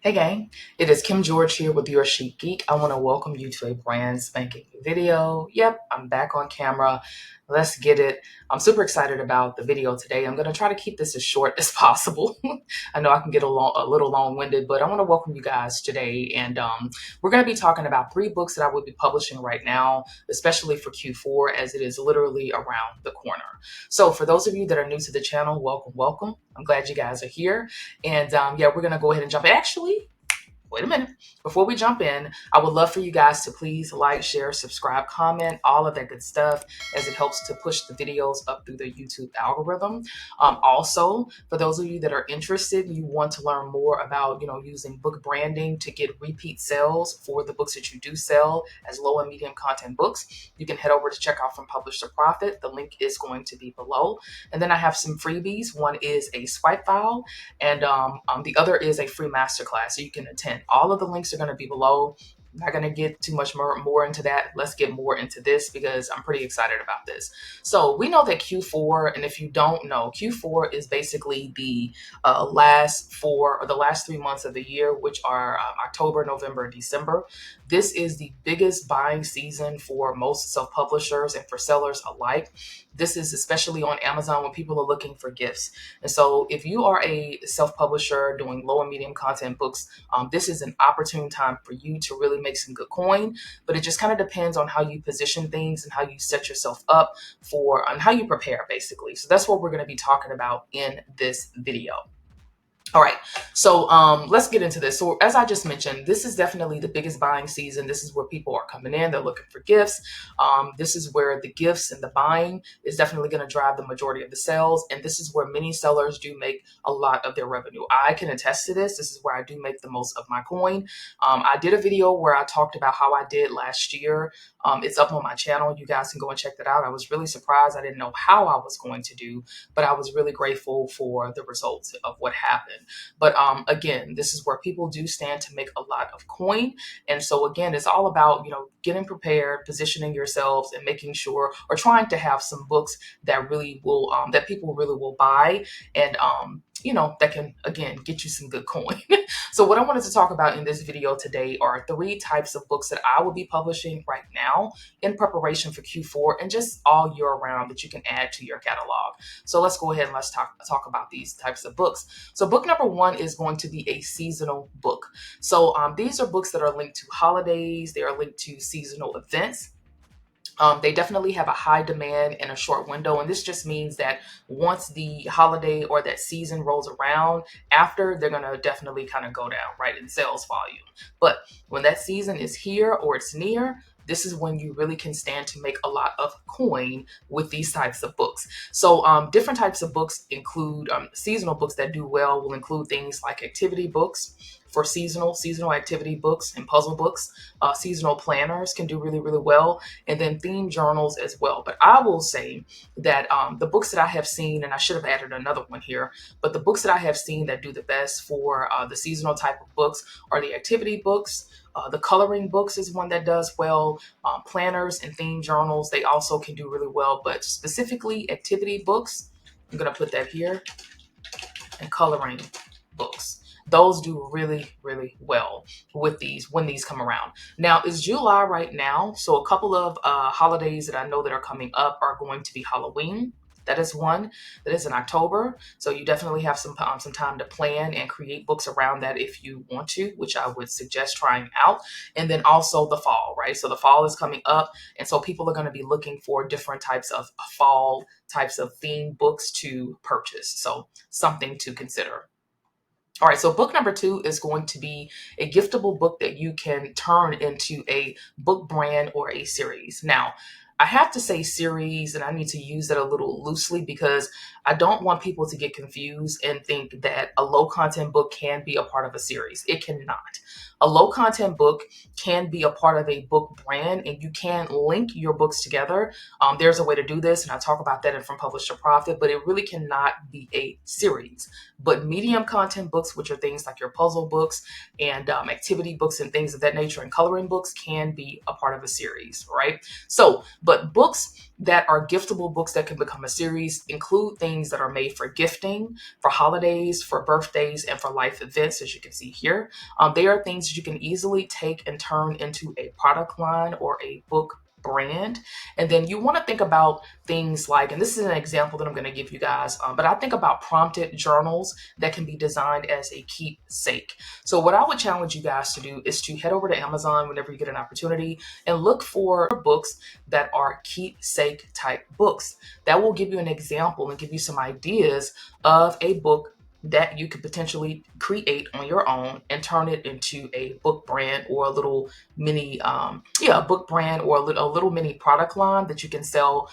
Hey gang, it is Kim George here with Your Chic Geek. I want to welcome you to a brand spanking new video. Yep, I'm back on camera. Let's get it. I'm super excited about the video today. I'm going to try to keep this as short as possible. I know I can get a little long-winded, but I want to welcome you guys today. And we're going to be talking about 3 books that I will be publishing right now, especially for Q4, as it is literally around the corner. So for those of you that are new to the channel, welcome, welcome. I'm glad you guys are here. And yeah, we're going to go ahead and jump in. Actually, wait a minute. Before we jump in, I would love for you guys to please like, share, subscribe, comment, all of that good stuff, as it helps to push the videos up through the YouTube algorithm. Also, for those of you that are interested, you want to learn more about, using book branding to get repeat sales for the books that you do sell as low and medium content books, you can head over to check out from Publish to Profit. The link is going to be below. And then I have some freebies. One is a swipe file, and the other is a free masterclass so you can attend. All of the links are going to be below. I'm not going to get too much more into that. Let's get more into this because I'm pretty excited about this. So we know that Q4, and if you don't know, Q4 is basically the last 3 months of the year, which are October, November, December. This is the biggest buying season for most self-publishers and for sellers alike. This is especially on Amazon when people are looking for gifts. And so if you are a self-publisher doing low and medium content books, this is an opportune time for you to really make some good coin. But it just kind of depends on how you position things and how you set yourself up and how you prepare, basically. So that's what we're going to be talking about in this video. All right, so let's get into this. So as I just mentioned, this is definitely the biggest buying season. This is where people are coming in. They're looking for gifts. This is where the gifts and the buying is definitely going to drive the majority of the sales. And this is where many sellers do make a lot of their revenue. I can attest to this. This is where I do make the most of my coin. I did a video where I talked about how I did last year. It's up on my channel. You guys can go and check that out. I was really surprised. I didn't know how I was going to do, but I was really grateful for the results of what happened. But again, this is where people do stand to make a lot of coin. And so again, it's all about, getting prepared, positioning yourselves, and making sure, or trying to have some books that really will, that people really will buy, and that can, again, get you some good coin. So what I wanted to talk about in this video today are 3 types of books that I will be publishing right now in preparation for Q4 and just all year round that you can add to your catalog. So let's go ahead and let's talk about these types of books. So book number 1 is going to be a seasonal book. So these are books that are linked to holidays. They are linked to seasonal events. They definitely have a high demand in a short window. And this just means that once the holiday or that season rolls around, after, they're going to definitely kind of go down, right, in sales volume. But when that season is here or it's near, this is when you really can stand to make a lot of coin with these types of books. So different types of books include seasonal books that do well will include things like activity books for seasonal activity books and puzzle books. Seasonal planners can do really, really well, and then theme journals as well. But I will say that the books that I have seen, and I should have added another one here, but the books that I have seen that do the best for the seasonal type of books are the activity books. The coloring books is one that does well. Planners and theme journals, they also can do really well, but specifically activity books, I'm going to put that here, and coloring books. Those do really, really well with these when these come around. Now, it's July right now, so a couple of holidays that I know that are coming up are going to be Halloween. That is one that is in October. So you definitely have some time to plan and create books around that if you want to, which I would suggest trying out. And then also the fall, right? So the fall is coming up. And so people are going to be looking for different types of fall types of themed books to purchase. So something to consider. All right, so book number 2 is going to be a giftable book that you can turn into a book brand or a series. Now, I have to say series, and I need to use that a little loosely because I don't want people to get confused and think that a low content book can be a part of a series. It cannot. A low content book can be a part of a book brand, and you can link your books together. There's a way to do this, and I talk about that in From Publish to Profit, but it really cannot be a series. But medium content books, which are things like your puzzle books and activity books and things of that nature, and coloring books, can be a part of a series, right? So, but books that are giftable books that can become a series include things that are made for gifting, for holidays, for birthdays, and for life events, as you can see here. They are things that you can easily take and turn into a product line or a book brand. And then you want to think about things like, and this is an example that I'm going to give you guys, but I think about prompted journals that can be designed as a keepsake. So what I would challenge you guys to do is to head over to Amazon whenever you get an opportunity and look for books that are keepsake type books. That will give you an example and give you some ideas of a book that you could potentially create on your own and turn it into a book brand or a little mini, a book brand or a little mini product line that you can sell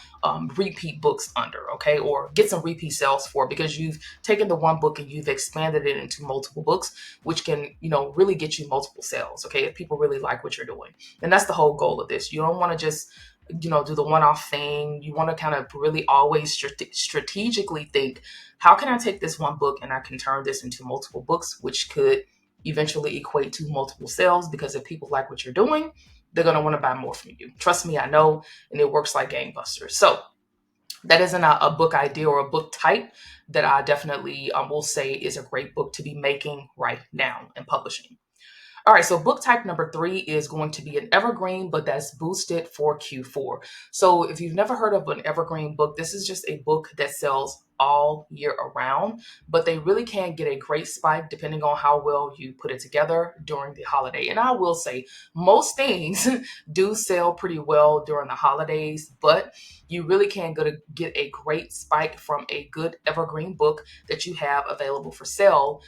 repeat books under, okay, or get some repeat sales for, because you've taken the one book and you've expanded it into multiple books, which can, really get you multiple sales, okay, if people really like what you're doing. And that's the whole goal of this. You don't want to just do the one-off thing. You want to kind of really always strategically think, how can I take this one book and I can turn this into multiple books, which could eventually equate to multiple sales, because if people like what you're doing, they're going to want to buy more from you. Trust me, I know, and it works like gangbusters. So that isn't a book idea or a book type that I definitely will say is a great book to be making right now and publishing. All right, so book type number 3 is going to be an evergreen, but that's boosted for Q4. So if you've never heard of an evergreen book, this is just a book that sells all year around, but they really can get a great spike depending on how well you put it together during the holiday. And I will say most things do sell pretty well during the holidays, but you really can get a great spike from a good evergreen book that you have available for sale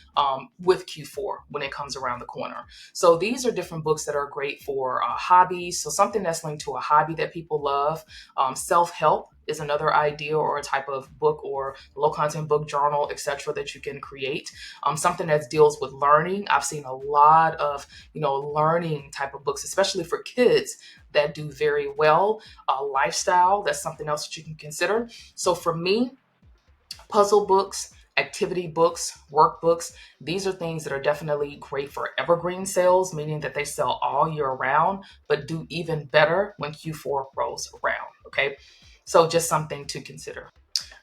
with Q4 when it comes around the corner. So these are different books that are great for hobbies. So something that's linked to a hobby that people love. Self-help is another idea or a type of book or low content book journal, etc., that you can create. Something that deals with learning. I've seen a lot of learning type of books, especially for kids, that do very well. Lifestyle, that's something else that you can consider. So for me, puzzle books, activity books, workbooks, these are things that are definitely great for evergreen sales, meaning that they sell all year round, but do even better when Q4 rolls around. Okay, so just something to consider.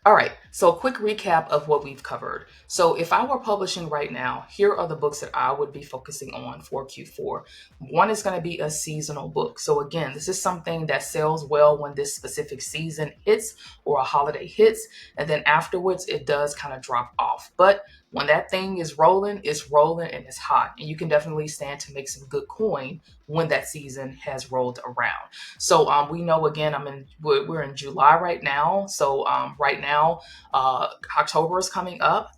All right, so a quick recap of what we've covered. So if I were publishing right now, here are the books that I would be focusing on for Q4. One is going to be a seasonal book. So again, this is something that sells well when this specific season hits or a holiday hits, and then afterwards it does kind of drop off. But when that thing is rolling, it's rolling and it's hot, and you can definitely stand to make some good coin when that season has rolled around. So we know, again, we're in July right now. So right now, October is coming up.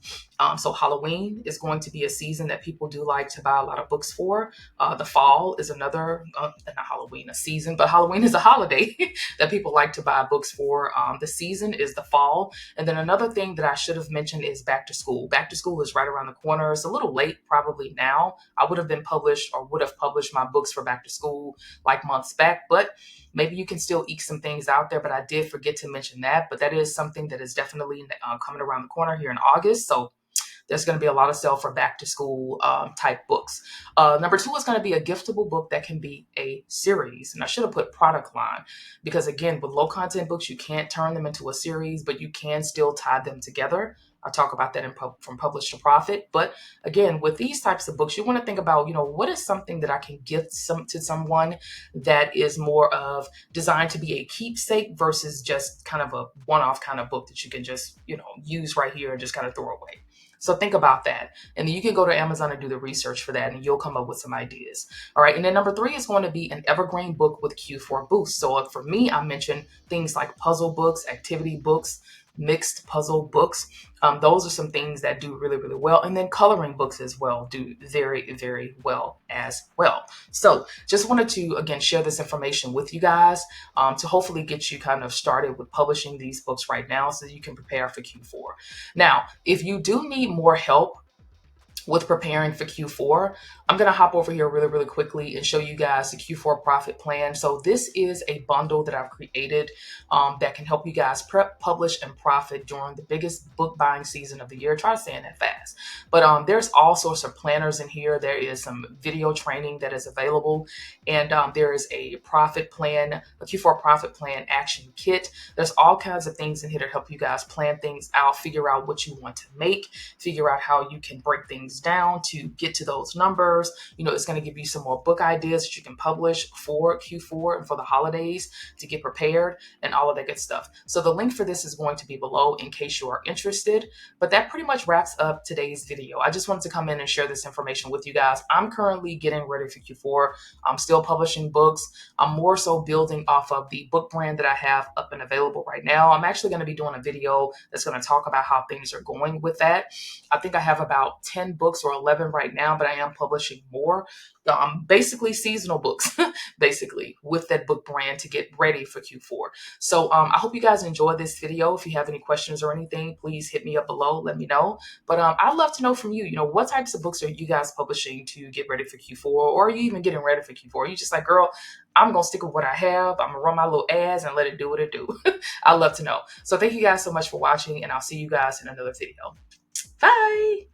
So Halloween is going to be a season that people do like to buy a lot of books for. The fall is another, not Halloween, a season, but Halloween is a holiday that people like to buy books for. The season is the fall. And then another thing that I should have mentioned is back to school. Back to school is right around the corner. It's a little late probably now. I would have published my books for back to school like months back, but maybe you can still eke some things out there. But I did forget to mention that. But that is something that is definitely coming around the corner here in August. So there's going to be a lot of sale for back to school type books. Number 2 is going to be a giftable book that can be a series. And I should have put product line, because again, with low content books, you can't turn them into a series, but you can still tie them together. I'll talk about that from Publish to Profit. But again, with these types of books, you want to think about, what is something that I can gift to someone that is more of designed to be a keepsake versus just kind of a one-off kind of book that you can just, use right here and just kind of throw away. So think about that. And then you can go to Amazon and do the research for that, and you'll come up with some ideas. All right. And then number 3 is going to be an evergreen book with Q4 boost. So for me, I mentioned things like puzzle books, activity books, mixed puzzle books. Those are some things that do really, really well. And then coloring books as well do very, very well as well. So just wanted to, again, share this information with you guys to hopefully get you kind of started with publishing these books right now so that you can prepare for Q4. Now, if you do need more help with preparing for Q4. I'm going to hop over here really, really quickly and show you guys the Q4 profit plan. So this is a bundle that I've created that can help you guys prep, publish, and profit during the biggest book buying season of the year. Try to say that fast. But there's all sorts of planners in here. There is some video training that is available. And there is a profit plan, a Q4 profit plan action kit. There's all kinds of things in here to help you guys plan things out, figure out what you want to make, figure out how you can break things down to get to those numbers. It's going to give you some more book ideas that you can publish for Q4 and for the holidays to get prepared and all of that good stuff. So the link for this is going to be below in case you are interested. But that pretty much wraps up today's video. I just wanted to come in and share this information with you guys. I'm currently getting ready for Q4. I'm still publishing books. I'm more so building off of the book brand that I have up and available right now. I'm actually going to be doing a video that's going to talk about how things are going with that. I think I have about 10 books or 11 right now, but I am publishing more. Basically seasonal books, basically, with that book brand to get ready for Q4. So I hope you guys enjoyed this video. If you have any questions or anything, please hit me up below. Let me know. But I'd love to know from you, what types of books are you guys publishing to get ready for Q4? Or are you even getting ready for Q4? Are you just like, girl, I'm going to stick with what I have. I'm going to run my little ads and let it do what it do. I'd love to know. So thank you guys so much for watching, and I'll see you guys in another video. Bye.